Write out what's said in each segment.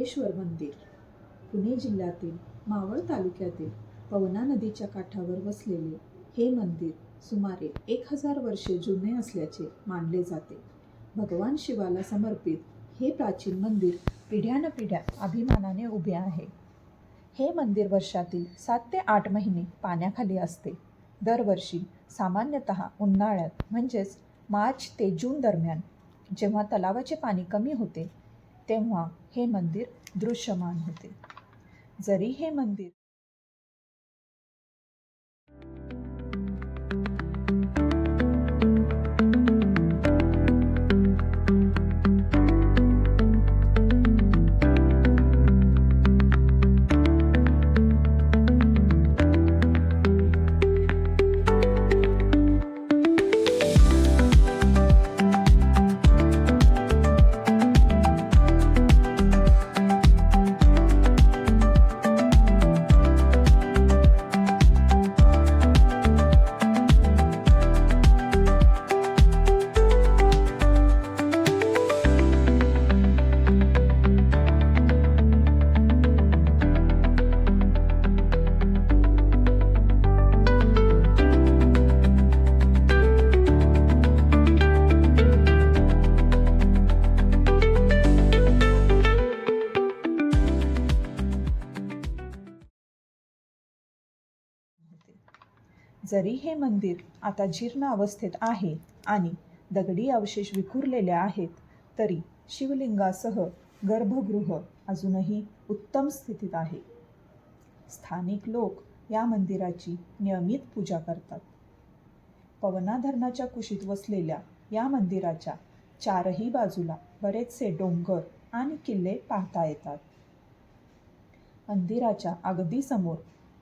मार्लेश्वर मंदिर पुणे जिल्ह्यातील मावळ तालुक्यातील पवना नदीच्या काठावर वसलेले हे मंदिर सुमारे 1000 वर्षे जुने असल्याचे मानले जाते. भगवान शिवाला समर्पित हे प्राचीन मंदिर पिढ्यानपिढ्या अभिमानाने उभे आहे. हे मंदिर वर्षातील 7 ते 8 महिने पाण्याखाली असते. दरवर्षी सामान्यतः उन्हाळ्यात म्हणजेच मार्च ते जून दरम्यान जेव्हा तलावाचे पाणी कमी होते तेव्हा हे मंदिर दृश्यमान होते. जरी हे मंदिर जरी हे मंदिर आता जीर्ण अवस्थेत आहे आणि दगडी अवशेष विखुरलेले आहेत, तरी शिवलिंगासह गर्भगृह अजूनही उत्तम स्थितीत आहे. स्थानिक लोक या मंदिराची नियमित पूजा करतात. पवना धरणाच्या कुशीत वसलेल्या या मंदिराच्या चारही बाजूला बरेचसे डोंगर आणि किल्ले पाहता येतात. मंदिराच्या अगदी समोर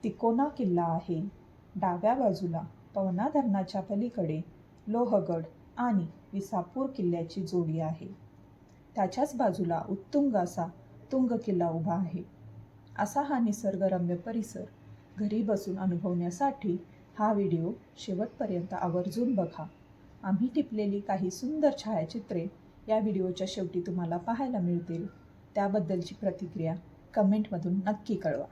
तिकोना किल्ला आहे. डाव्या बाजूला पवना धरणाच्या पलीकडे लोहगड आणि विसापूर किल्ल्याची जोडी आहे. त्याच्याच बाजूला उत्तुंग असा तुंग किल्ला उभा आहे. असा हा निसर्गरम्य परिसर घरी बसून अनुभवण्यासाठी हा व्हिडिओ शेवटपर्यंत आवर्जून बघा. आम्ही टिपलेली काही सुंदर छायाचित्रे या व्हिडिओच्या शेवटी तुम्हाला पाहायला मिळतील. त्याबद्दलची प्रतिक्रिया कमेंटमधून नक्की कळवा.